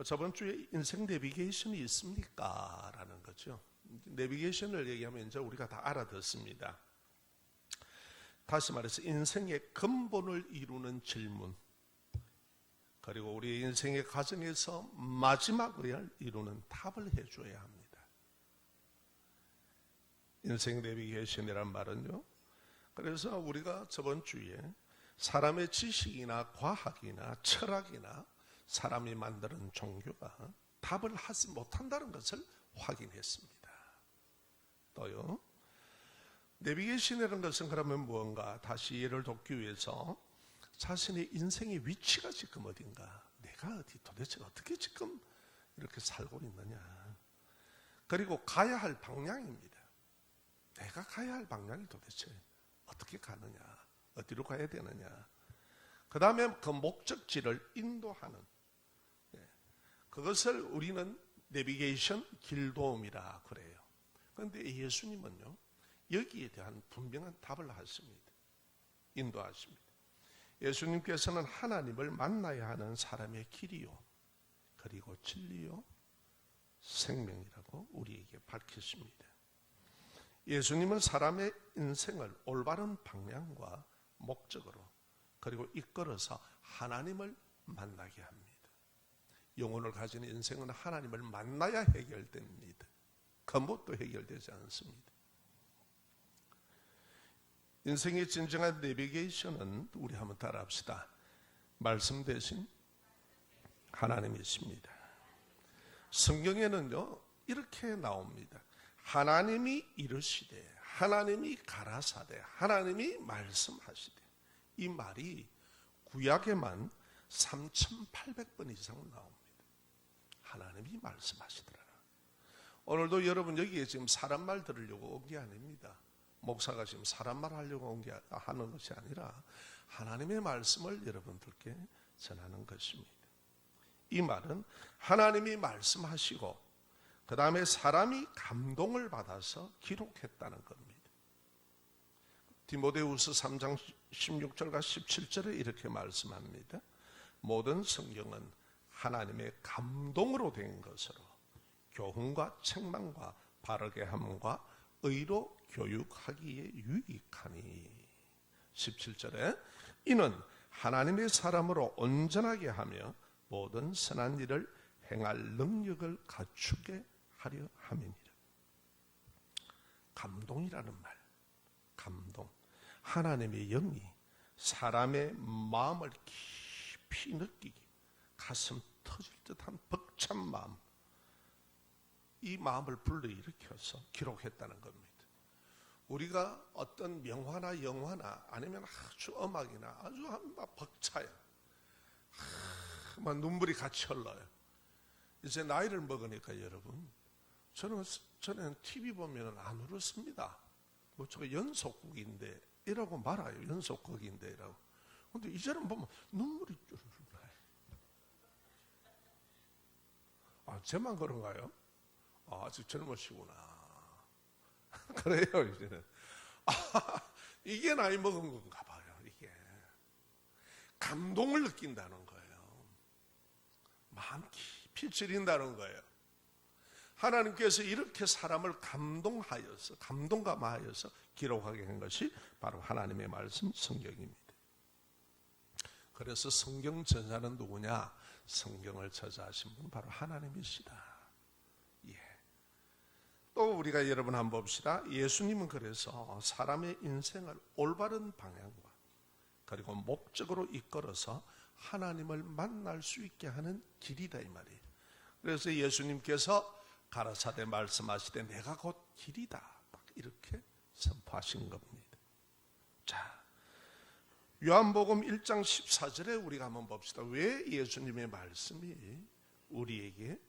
저번 주에 인생 내비게이션이 있습니까? 라는 거죠. 내비게이션을 얘기하면 이제 우리가 다 알아듣습니다. 다시 말해서 인생의 근본을 이루는 질문, 그리고 우리 인생의 과정에서 마지막을 이루는 답을 해줘야 합니다. 인생 내비게이션이란 말은요, 그래서 우리가 저번 주에 사람의 지식이나 과학이나 철학이나 사람이 만드는 종교가 답을 하지 못한다는 것을 확인했습니다. 또요, 내비게이션이라는 것은 그러면 무언가, 다시 이해를 돕기 위해서 자신의 인생의 위치가 지금 어딘가, 내가 어디 도대체 어떻게 지금 이렇게 살고 있느냐, 그리고 가야 할 방향입니다. 내가 가야 할 방향이 도대체 어떻게 가느냐, 어디로 가야 되느냐, 그 다음에 그 목적지를 인도하는, 그것을 우리는 내비게이션 길도움이라 그래요. 그런데 예수님은요, 여기에 대한 분명한 답을 하십니다. 인도하십니다. 예수님께서는 하나님을 만나야 하는 사람의 길이요, 그리고 진리요, 생명이라고 우리에게 밝히십니다. 예수님은 사람의 인생을 올바른 방향과 목적으로, 그리고 이끌어서 하나님을 만나게 합니다. 영혼을 가진 인생은 하나님을 만나야 해결됩니다. 근본도 해결되지 않습니다. 인생의 진정한 내비게이션은 우리 한번 따라합시다. 말씀 대신 하나님이십니다. 성경에는요, 이렇게 나옵니다. 하나님이 이르시되, 하나님이 가라사대, 하나님이 말씀하시되. 이 말이 구약에만 3,800번 이상 나옵니다. 하나님이 말씀하시더라. 오늘도 여러분 여기에 지금 사람 말 들으려고 온 게 아닙니다. 목사가 지금 사람 말 하려고 하는 것이 아니라 하나님의 말씀을 여러분들께 전하는 것입니다. 이 말은 하나님이 말씀하시고 그 다음에 사람이 감동을 받아서 기록했다는 겁니다. 디모데후서 3장 16절과 17절에 이렇게 말씀합니다. 모든 성경은 하나님의 감동으로 된 것으로 교훈과 책망과 바르게 함과 의로 교육하기에 유익하니. 17절에 이는 하나님의 사람으로 온전하게 하며 모든 선한 일을 행할 능력을 갖추게 하려 함이니라. 감동이라는 말, 감동. 하나님의 영이 사람의 마음을 깊이 느끼게, 가슴 터질 듯한 벅찬 마음, 이 마음을 불러일으켜서 기록했다는 겁니다. 우리가 어떤 명화나 영화나 아니면 아주 음악이나 아주 막 벅차요. 막 눈물이 같이 흘러요. 이제 나이를 먹으니까 여러분, 저는 TV 보면 안 울었습니다. 뭐 저거 연속극인데 이라고 말아요. 연속극인데 이라고. 근데 이제는 보면 눈물이 쫄쫄 나요. 아, 쟤만 그런가요? 아, 아직 젊으시구나. 그래요, 이제는. 아, 이게 나이 먹은 건가 봐요, 이게. 감동을 느낀다는 거예요. 마음 깊이 지린다는 거예요. 하나님께서 이렇게 사람을 감동하여서, 감동감하여서 기록하게 한 것이 바로 하나님의 말씀 성경입니다. 그래서 성경 저자는 누구냐? 성경을 저자하신 분은 바로 하나님이시다. 예. 또 우리가 여러분 한번 봅시다. 예수님은 그래서 사람의 인생을 올바른 방향과 그리고 목적으로 이끌어서 하나님을 만날 수 있게 하는 길이다 이 말이에요. 그래서 예수님께서 가라사대 말씀하시되 내가 곧 길이다, 딱 이렇게 선포하신 겁니다. 자, 요한복음 1장 14절에 우리가 한번 봅시다. 왜 예수님의 말씀이 우리에게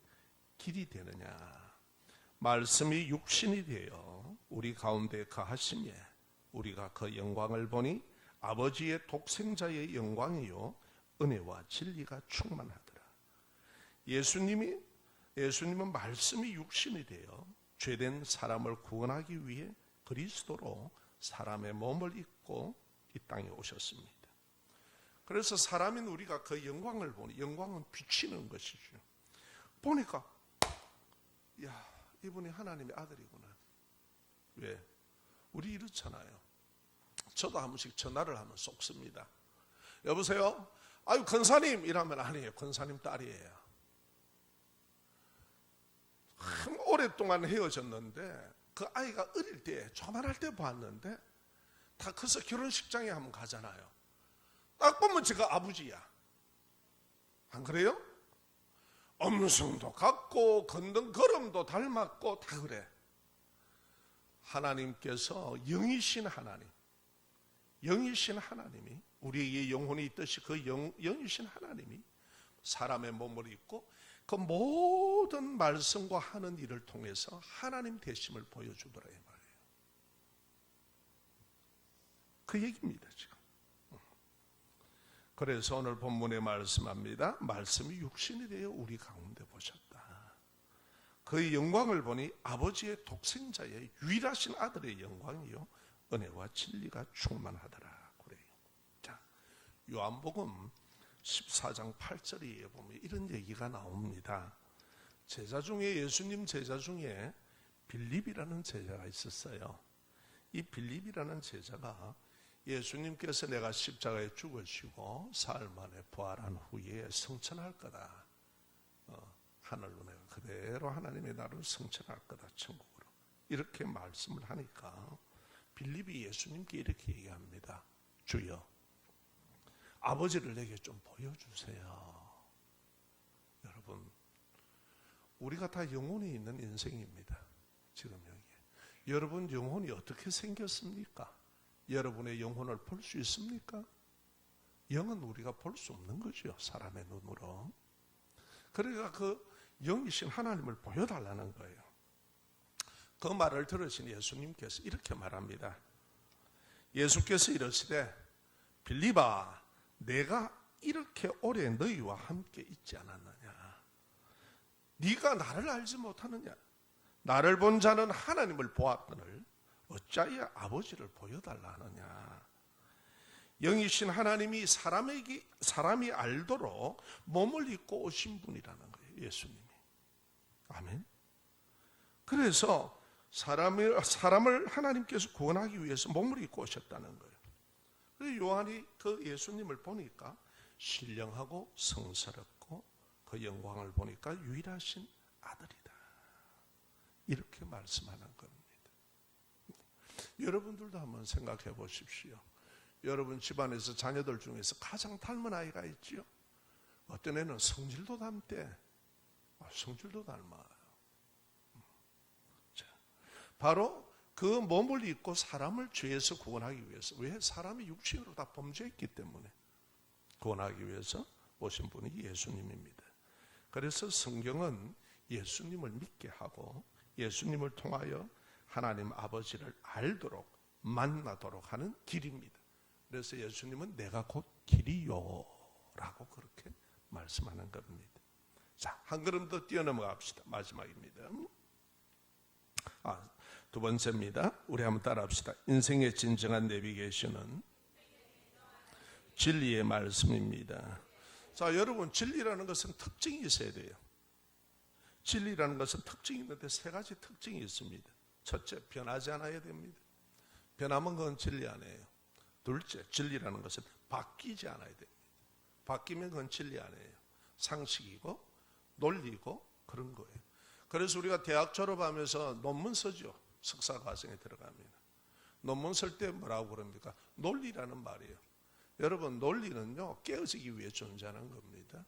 길이 되느냐? 말씀이 육신이 되어 우리 가운데 거하시며 우리가 그 영광을 보니 아버지의 독생자의 영광이요 은혜와 진리가 충만하더라. 예수님은 말씀이 육신이 되어 죄된 사람을 구원하기 위해 그리스도로 사람의 몸을 입고 이 땅에 오셨습니다. 그래서 사람인 우리가 그 영광을 보니, 영광은 비치는 것이죠. 보니까 야, 이분이 하나님의 아들이구나. 왜? 우리 이렇잖아요. 저도 한 번씩 전화를 하면 쏙습니다. 여보세요? 아유, 권사님 이라면 아니에요. 권사님 딸이에요. 참 오랫동안 헤어졌는데 그 아이가 어릴 때 조만할 때 봤는데 다 커서 결혼식장에 한번 가잖아요. 딱 보면 제가 아버지야. 안 그래요? 엄성도 같고 걷는 걸음도 닮았고 다 그래. 하나님께서 영이신 하나님, 영이신 하나님이 우리에게 영혼이 있듯이 그 영이신 하나님이 사람의 몸을 입고 그 모든 말씀과 하는 일을 통해서 하나님 되심을 보여주더라 이 말이에요. 그 얘기입니다 지금. 그래서 오늘 본문에 말씀합니다. 말씀이 육신이 되어 우리 가운데 보셨다. 그의 영광을 보니 아버지의 독생자의 유일하신 아들의 영광이요 은혜와 진리가 충만하더라 그래요. 자, 요한복음 14장 8절에 보면 이런 얘기가 나옵니다. 제자 중에 예수님 제자 중에 빌립이라는 제자가 있었어요. 이 빌립이라는 제자가 예수님께서 내가 십자가에 죽으시고 사흘 만에 부활한 후에 성천할 거다. 하늘로 내가 그대로 하나님의 나라를 성천할 거다. 천국으로. 이렇게 말씀을 하니까 빌립이 예수님께 이렇게 얘기합니다. 주여, 아버지를 내게 좀 보여주세요. 여러분, 우리가 다 영혼이 있는 인생입니다. 지금 여기. 여러분 영혼이 어떻게 생겼습니까? 여러분의 영혼을 볼 수 있습니까? 영은 우리가 볼 수 없는 거죠. 사람의 눈으로. 그러니까 그 영이신 하나님을 보여달라는 거예요. 그 말을 들으신 예수님께서 이렇게 말합니다. 예수께서 이러시되 빌립아, 내가 이렇게 오래 너희와 함께 있지 않았느냐? 네가 나를 알지 못하느냐? 나를 본 자는 하나님을 보았거늘 어찌하여 아버지를 보여달라 하느냐? 영이신 하나님이 사람이 알도록 몸을 입고 오신 분이라는 거예요. 예수님이. 아멘. 그래서 사람을 하나님께서 구원하기 위해서 몸을 입고 오셨다는 거예요. 그래서 요한이 그 예수님을 보니까 신령하고 성스럽고 그 영광을 보니까 유일하신 아들이다. 이렇게 말씀하는 겁니다. 여러분들도 한번 생각해 보십시오. 여러분 집안에서 자녀들 중에서 가장 닮은 아이가 있지요. 어떤 애는 성질도 닮대. 성질도 닮아요. 자, 바로 그 몸을 입고 사람을 죄에서 구원하기 위해서, 왜? 사람이 육신으로 다 범죄했기 때문에 구원하기 위해서 오신 분이 예수님입니다. 그래서 성경은 예수님을 믿게 하고 예수님을 통하여 하나님 아버지를 알도록 만나도록 하는 길입니다. 그래서 예수님은 내가 곧 길이요 라고 그렇게 말씀하는 겁니다. 자, 한 걸음 더 뛰어넘어갑시다. 마지막입니다. 두 번째입니다. 우리 한번 따라합시다. 인생의 진정한 내비게이션은 진리의 말씀입니다. 자, 여러분, 진리라는 것은 특징이 있어야 돼요. 진리라는 것은 특징이 있는데 세 가지 특징이 있습니다. 첫째, 변하지 않아야 됩니다. 변하면 그건 진리 아니에요. 둘째, 진리라는 것은 바뀌지 않아야 됩니다. 바뀌면 그건 진리 아니에요. 상식이고 논리고 그런 거예요. 그래서 우리가 대학 졸업하면서 논문 쓰죠. 석사 과정에 들어가면. 논문 쓸 때 뭐라고 그럽니까? 논리라는 말이에요. 여러분, 논리는요, 깨어지기 위해 존재하는 겁니다.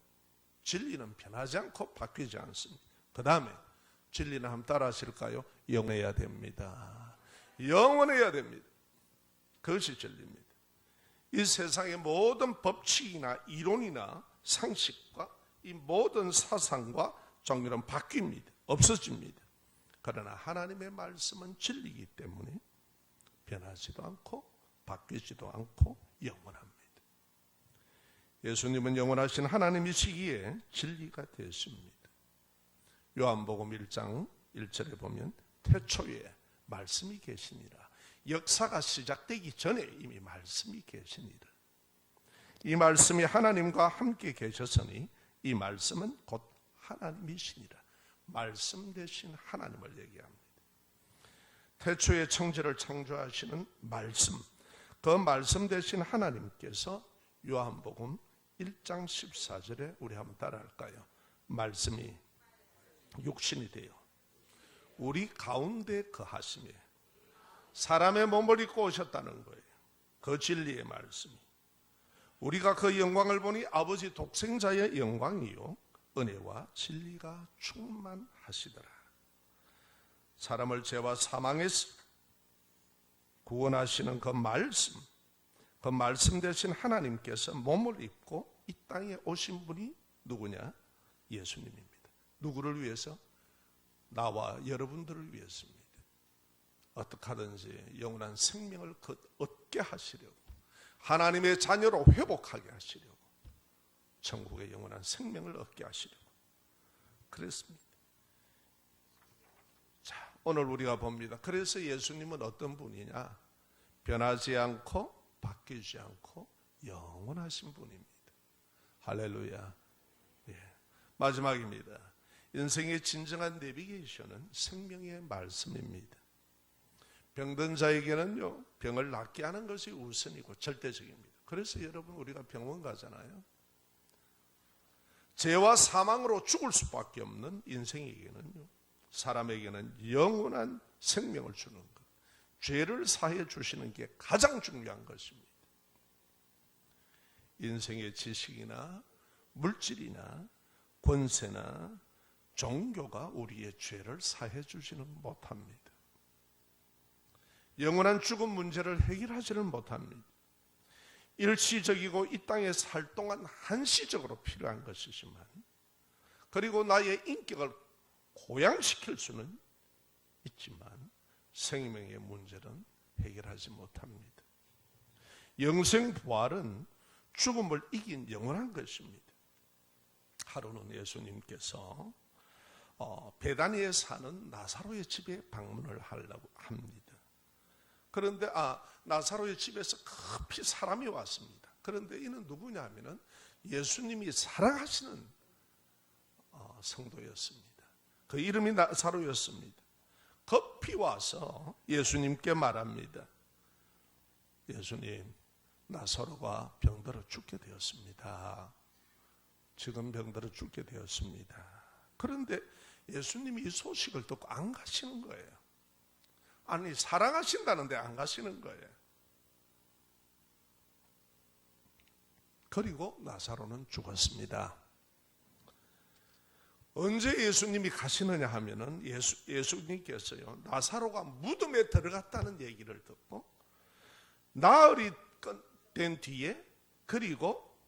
진리는 변하지 않고 바뀌지 않습니다. 그 다음에 진리는 한번 따라 하실까요? 영원해야 됩니다. 영원해야 됩니다. 그것이 진리입니다. 이 세상의 모든 법칙이나 이론이나 상식과 이 모든 사상과 정의는 바뀝니다. 없어집니다. 그러나 하나님의 말씀은 진리이기 때문에 변하지도 않고 바뀌지도 않고 영원합니다. 예수님은 영원하신 하나님이시기에 진리가 되었습니다. 요한복음 1장 1절에 보면 태초에 말씀이 계시니라. 역사가 시작되기 전에 이미 말씀이 계시니라. 이 말씀이 하나님과 함께 계셨으니 이 말씀은 곧 하나님이시니라. 말씀 되신 하나님을 얘기합니다. 태초에 천지를 창조하시는 말씀, 그 말씀 되신 하나님께서 요한복음 1장 14절에 우리 한번 따라할까요? 말씀이 육신이 되어 우리 가운데 거하시며 사람의 몸을 입고 오셨다는 거예요. 그 진리의 말씀이 우리가 그 영광을 보니 아버지 독생자의 영광이요 은혜와 진리가 충만하시더라. 사람을 죄와 사망에서 구원하시는 그 말씀 되신 하나님께서 몸을 입고 이 땅에 오신 분이 누구냐? 예수님입니다. 누구를 위해서? 나와 여러분들을 위해서입니다. 어떻게 하든지 영원한 생명을 얻게 하시려고, 하나님의 자녀로 회복하게 하시려고, 천국의 영원한 생명을 얻게 하시려고 그랬습니다. 자, 오늘 우리가 봅니다. 그래서 예수님은 어떤 분이냐? 변하지 않고 바뀌지 않고 영원하신 분입니다. 할렐루야. 예. 마지막입니다. 인생의 진정한 내비게이션은 생명의 말씀입니다. 병든 자에게는요, 병을 낫게 하는 것이 우선이고 절대적입니다. 그래서 여러분, 우리가 병원 가잖아요. 죄와 사망으로 죽을 수밖에 없는 인생에게는요, 사람에게는 영원한 생명을 주는 것, 죄를 사해 주시는 게 가장 중요한 것입니다. 인생의 지식이나 물질이나 권세나 종교가 우리의 죄를 사해 주지는 못합니다. 영원한 죽음 문제를 해결하지는 못합니다. 일시적이고 이 땅에 살 동안 한시적으로 필요한 것이지만, 그리고 나의 인격을 고양시킬 수는 있지만 생명의 문제는 해결하지 못합니다. 영생 부활은 죽음을 이긴 영원한 것입니다. 하루는 예수님께서 베다니에 사는 나사로의 집에 방문을 하려고 합니다. 그런데 나사로의 집에서 급히 사람이 왔습니다. 그런데 이는 누구냐 하면은 예수님이 사랑하시는 성도였습니다. 그 이름이 나사로였습니다. 급히 와서 예수님께 말합니다. 예수님, 나사로가 병들어 죽게 되었습니다. 지금 병들어 죽게 되었습니다. 그런데 예수님이 이 소식을 듣고 안 가시는 거예요. 아니, 사랑하신다는데 안 가시는 거예요. 그리고 나사로는 죽었습니다. 언제 예수님이 가시느냐 하면은 예수님께서요, 나사로가 무덤에 들어갔다는 얘기를 듣고 나흘이 된 뒤에 그리고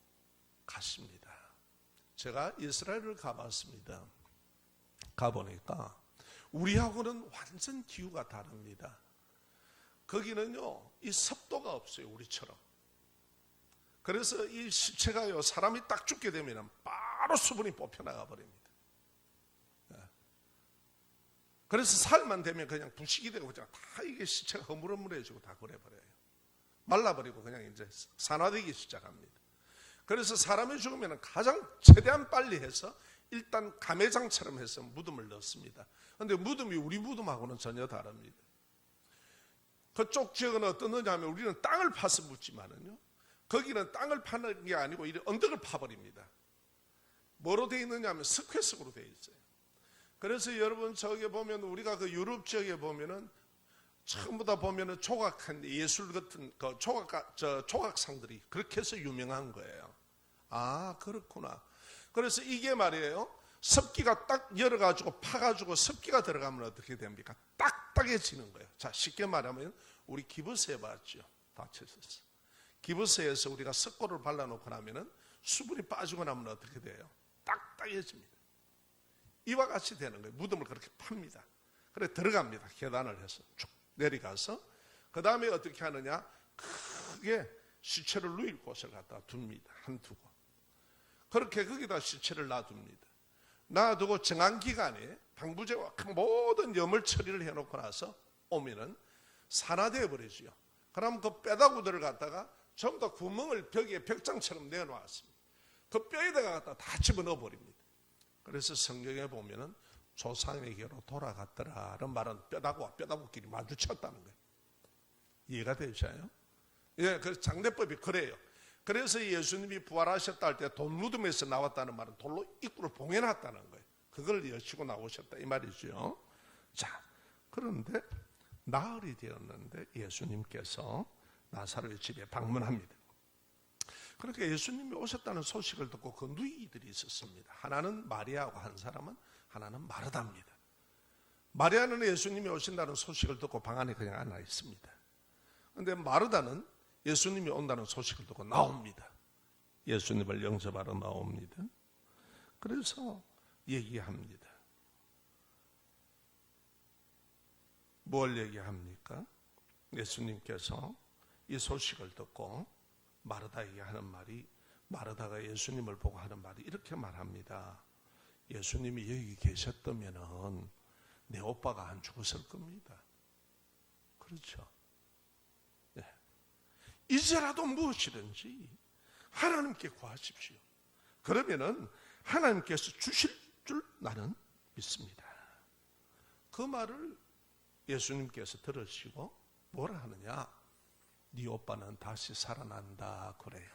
갔습니다. 제가 이스라엘을 가봤습니다. 가보니까 우리하고는 완전 기후가 다릅니다. 거기는요, 이 습도가 없어요, 우리처럼. 그래서 이 시체가요, 사람이 딱 죽게 되면 바로 수분이 뽑혀나가 버립니다. 그래서 살만 되면 그냥 부식이 되고 그냥 다 이게 시체가 허물허물해지고 다 그래버려요. 말라버리고 그냥 이제 산화되기 시작합니다. 그래서 사람이 죽으면 가장 최대한 빨리 해서 일단 가매장처럼 해서 무덤을 넣습니다. 그런데 무덤이 우리 무덤하고는 전혀 다릅니다. 그쪽 지역은 어떻느냐 하면 우리는 땅을 파서 묻지만은요, 거기는 땅을 파는 게 아니고 이 언덕을 파버립니다. 뭐로 되어 있느냐 하면 스퀘석으로 되어 있어요. 그래서 여러분, 저기 보면 우리가 그 유럽 지역에 보면은 전부 다 보면은 조각한 예술 같은 그 조각상들이 그렇게 해서 유명한 거예요. 아, 그렇구나. 그래서 이게 말이에요, 습기가 딱 열어가지고 파가지고 습기가 들어가면 어떻게 됩니까? 딱딱해지는 거예요. 자, 쉽게 말하면 우리 기부스에 봤죠. 다쳤었어. 기부스에서 우리가 석고를 발라놓고 나면은 수분이 빠지고 나면 어떻게 돼요? 딱딱해집니다. 이와 같이 되는 거예요. 무덤을 그렇게 팝니다. 그래 들어갑니다. 계단을 해서 쭉 내려가서 그 다음에 어떻게 하느냐? 크게 시체를 누일 곳을 갖다 둡니다. 한두 곳. 그렇게 거기다 시체를 놔둡니다. 놔두고 정한 기간에 방부제와 모든 염을 처리를 해놓고 나서 오면은 산화되어 버리죠. 그럼 그 뼈다구들을 갖다가 전부 다 구멍을 벽에 벽장처럼 내어놨습니다. 그 뼈에다가 갖다 다 집어넣어 버립니다. 그래서 성경에 보면은 조상에게로 돌아갔더라는 말은 뼈다구와 뼈다구끼리 마주쳤다는 거예요. 이해가 되시나요? 예, 그 장례법이 그래요. 그래서 예수님이 부활하셨다 할 때 돌무덤에서 나왔다는 말은 돌로 입구를 봉해놨다는 거예요. 그걸 여시고 나오셨다 이 말이죠. 자, 그런데 나흘이 되었는데 예수님께서 나사로의 집에 방문합니다. 그러니까 예수님이 오셨다는 소식을 듣고 그 누이들이 있었습니다. 하나는 마리아하고 한 사람은 하나는 마르다입니다. 마리아는 예수님이 오신다는 소식을 듣고 방 안에 그냥 앉아 있습니다. 그런데 마르다는 예수님이 온다는 소식을 듣고 나옵니다. 예수님을 영접하러 나옵니다. 그래서 얘기합니다. 뭘 얘기합니까? 예수님께서 이 소식을 듣고 마르다에게 하는 말이, 마르다가 예수님을 보고 하는 말이 이렇게 말합니다. 예수님이 여기 계셨다면 내 오빠가 안 죽었을 겁니다. 그렇죠? 네. 이제라도 무엇이든지 하나님께 구하십시오. 그러면은 하나님께서 주실 줄 나는 믿습니다. 그 말을 예수님께서 들으시고 뭐라 하느냐? 네 오빠는 다시 살아난다 그래요.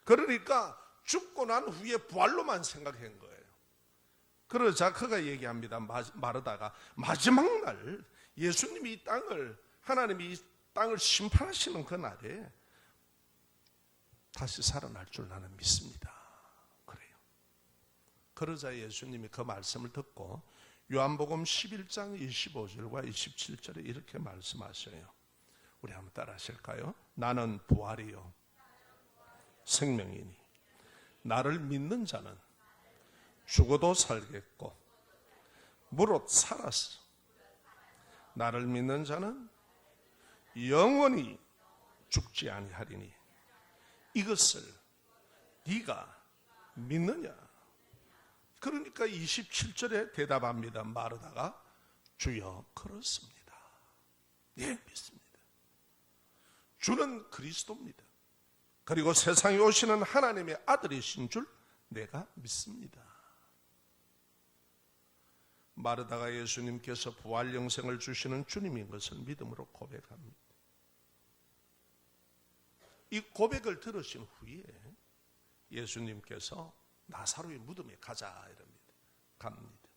그러니까 죽고 난 후에 부활로만 생각한 거예요. 그러자 그가 얘기합니다. 마르다가 마지막 날 예수님이 이 땅을, 하나님이 이 땅을 심판하시는 그날에 다시 살아날 줄 나는 믿습니다 그래요. 그러자 예수님이 그 말씀을 듣고 요한복음 11장 25절과 27절에 이렇게 말씀하셔요. 우리 한번 따라 하실까요? 나는 부활이요 생명이니 나를 믿는 자는 죽어도 살겠고 무릇 살았어. 나를 믿는 자는 영원히 죽지 아니하리니 이것을 네가 믿느냐? 그러니까 27절에 대답합니다. 마르다가 주여 그렇습니다. 예, 믿습니다. 주는 그리스도입니다. 그리고 세상에 오시는 하나님의 아들이신 줄 내가 믿습니다. 마르다가 예수님께서 부활 영생을 주시는 주님인 것을 믿음으로 고백합니다. 이 고백을 들으신 후에 예수님께서 나사로의 무덤에 가자 이럽니다. 갑니다.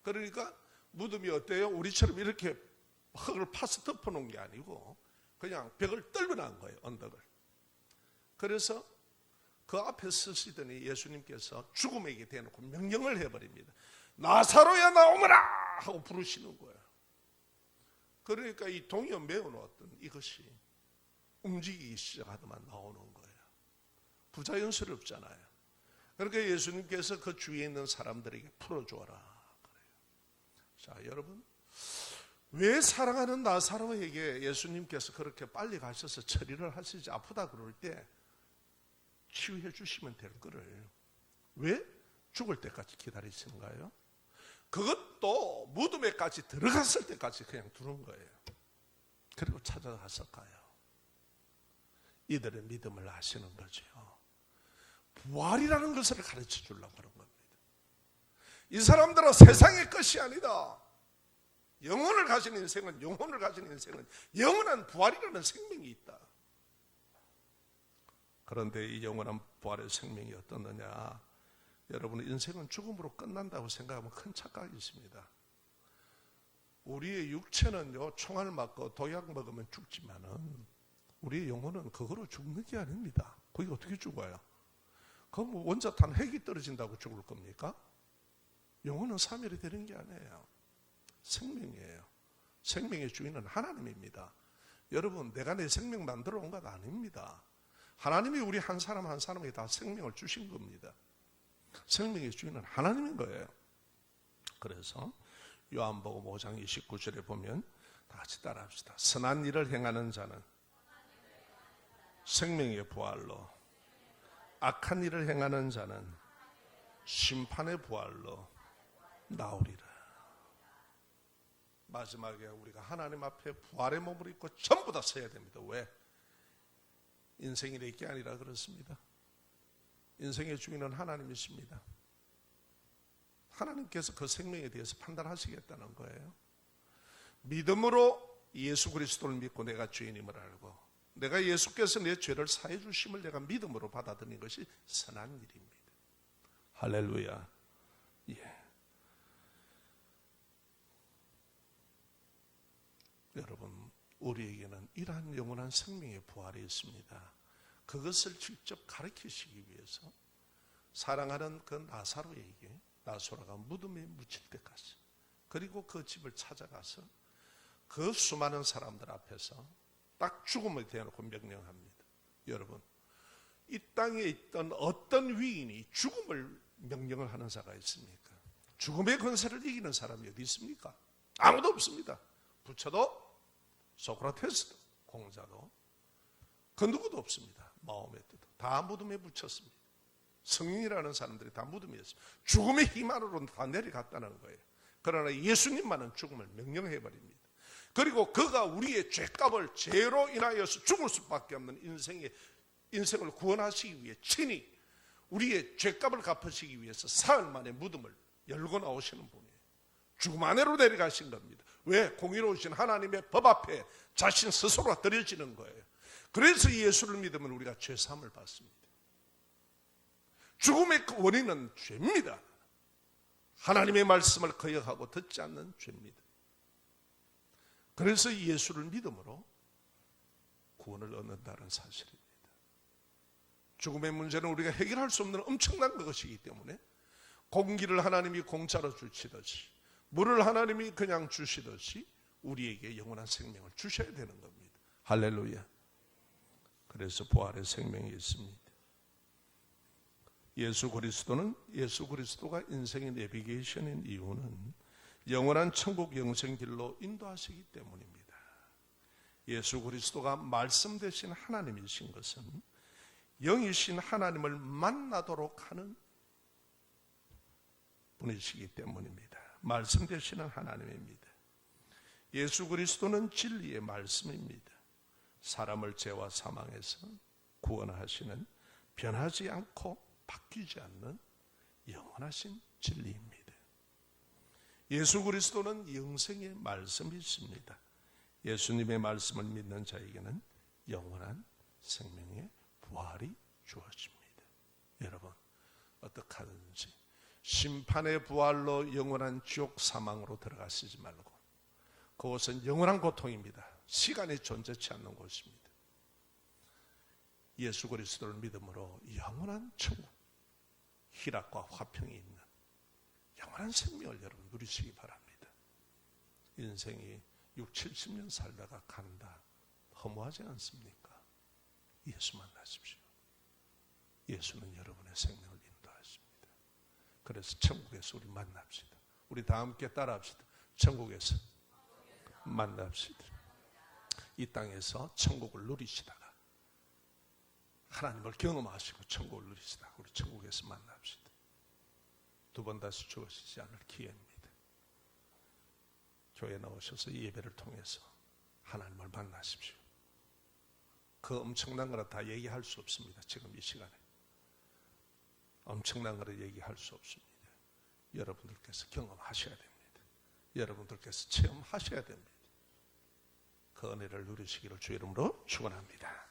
그러니까 무덤이 어때요? 우리처럼 이렇게 흙을 파서 덮어놓은 게 아니고 그냥 벽을 떨궈놓은 거예요. 언덕을. 그래서 그 앞에 서시더니 예수님께서 죽음에게 대놓고 명령을 해버립니다. 나사로야 나오거라 하고 부르시는 거예요. 그러니까 이 동이어 메어놓았던 이것이 움직이기 시작하더만 나오는 거예요. 부자연스럽잖아요. 그러니까 예수님께서 그 주위에 있는 사람들에게 풀어주어라 그래요. 자, 여러분, 왜 사랑하는 나사로에게 예수님께서 그렇게 빨리 가셔서 처리를 하시지, 아프다 그럴 때 치유해 주시면 될 거를 왜 죽을 때까지 기다리시는가요? 그것도 무덤에까지 들어갔을 때까지 그냥 두는 거예요. 그리고 찾아갔을까요? 이들의 믿음을 아시는 거죠. 부활이라는 것을 가르쳐 주려고 하는 겁니다. 이 사람들은 세상의 것이 아니다. 영혼을 가진 인생은, 영혼을 가진 인생은 영원한 부활이라는 생명이 있다. 그런데 이 영원한 부활의 생명이 어떻느냐? 여러분, 인생은 죽음으로 끝난다고 생각하면 큰 착각이 있습니다. 우리의 육체는요, 총알 맞고 독약 먹으면 죽지만은 우리의 영혼은 그거로 죽는 게 아닙니다. 거기 어떻게 죽어요? 그럼 뭐 원자탄 핵이 떨어진다고 죽을 겁니까? 영혼은 사멸이 되는 게 아니에요. 생명이에요. 생명의 주인은 하나님입니다. 여러분, 내가 내 생명 만들어 온 것 아닙니다. 하나님이 우리 한 사람 한 사람에게 다 생명을 주신 겁니다. 생명의 주인은 하나님인 거예요. 그래서 요한복음 5장 29절에 보면 다 같이 따라합시다. 선한 일을 행하는 자는 생명의 부활로, 악한 일을 행하는 자는 심판의 부활로 나오리라. 마지막에 우리가 하나님 앞에 부활의 몸을 입고 전부 다 서야 됩니다. 왜? 인생이 내 게 아니라 그렇습니다. 인생의 주인은 하나님이십니다. 하나님께서 그 생명에 대해서 판단하시겠다는 거예요. 믿음으로 예수 그리스도를 믿고 내가 죄인임을 알고 내가 예수께서 내 죄를 사해 주심을 내가 믿음으로 받아들이는 것이 선한 일입니다. 할렐루야. 예. 여러분, 우리에게는 이러한 영원한 생명의 부활이 있습니다. 그것을 직접 가르치시기 위해서 사랑하는 그 나사로에게 나사로가 무덤에 묻힐 때까지 그리고 그 집을 찾아가서 그 수많은 사람들 앞에서 딱 죽음을 대놓고 명령합니다. 여러분, 이 땅에 있던 어떤 위인이 죽음을 명령을 하는 자가 있습니까? 죽음의 권세를 이기는 사람이 어디 있습니까? 아무도 없습니다. 부처도 소크라테스도 공자도 그 누구도 없습니다. 마호메트도 다 무덤에 묻혔습니다. 성인이라는 사람들이 다 무덤이었습니다. 죽음의 힘 안으로 다 내려갔다는 거예요. 그러나 예수님만은 죽음을 명령해버립니다. 그리고 그가 우리의 죄값을 죄로 인하여서 죽을 수밖에 없는 인생을 구원하시기 위해 친히 우리의 죄값을 갚으시기 위해서 사흘 만에 무덤을 열고 나오시는 분이에요. 죽음 안으로 내려가신 겁니다. 왜? 공의로우신 하나님의 법 앞에 자신 스스로가 드려지는 거예요. 그래서 예수를 믿으면 우리가 죄사함을 받습니다. 죽음의 원인은 죄입니다. 하나님의 말씀을 거역하고 듣지 않는 죄입니다. 그래서 예수를 믿음으로 구원을 얻는다는 사실입니다. 죽음의 문제는 우리가 해결할 수 없는 엄청난 것이기 때문에 공기를 하나님이 공짜로 주시듯이 물을 하나님이 그냥 주시듯이 우리에게 영원한 생명을 주셔야 되는 겁니다. 할렐루야. 그래서 부활의 생명이 있습니다. 예수 그리스도가 인생의 내비게이션인 이유는 영원한 천국 영생길로 인도하시기 때문입니다. 예수 그리스도가 말씀 되신 하나님이신 것은 영이신 하나님을 만나도록 하는 분이시기 때문입니다. 말씀 되시는 하나님입니다. 예수 그리스도는 진리의 말씀입니다. 사람을 죄와 사망에서 구원하시는 변하지 않고 바뀌지 않는 영원하신 진리입니다. 예수 그리스도는 영생의 말씀이 있습니다. 예수님의 말씀을 믿는 자에게는 영원한 생명의 부활이 주어집니다. 여러분, 어떻게 하든지 심판의 부활로 영원한 지옥 사망으로 들어가시지 말고 그것은 영원한 고통입니다. 시간이 존재치 않는 곳입니다. 예수 그리스도를 믿음으로 영원한 천국, 희락과 화평이 있는 영원한 생명을 여러분 누리시기 바랍니다. 인생이 60, 70년 살다가 간다. 허무하지 않습니까? 예수 만나십시오. 예수는 여러분의 생명을 인도하십니다. 그래서 천국에서 우리 만납시다. 우리 다 함께 따라합시다. 천국에서 만납시다. 이 땅에서 천국을 누리시다가 하나님을 경험하시고 천국을 누리시다가 우리 천국에서 만납시다. 두 번 다시 주어지지 않을 기회입니다. 교회에 나오셔서 이 예배를 통해서 하나님을 만나십시오. 그 엄청난 거는 다 얘기할 수 없습니다. 지금 이 시간에 엄청난 거를 얘기할 수 없습니다. 여러분들께서 경험하셔야 됩니다. 여러분들께서 체험하셔야 됩니다. 그 은혜를 누리시기를 주 이름으로 축원합니다.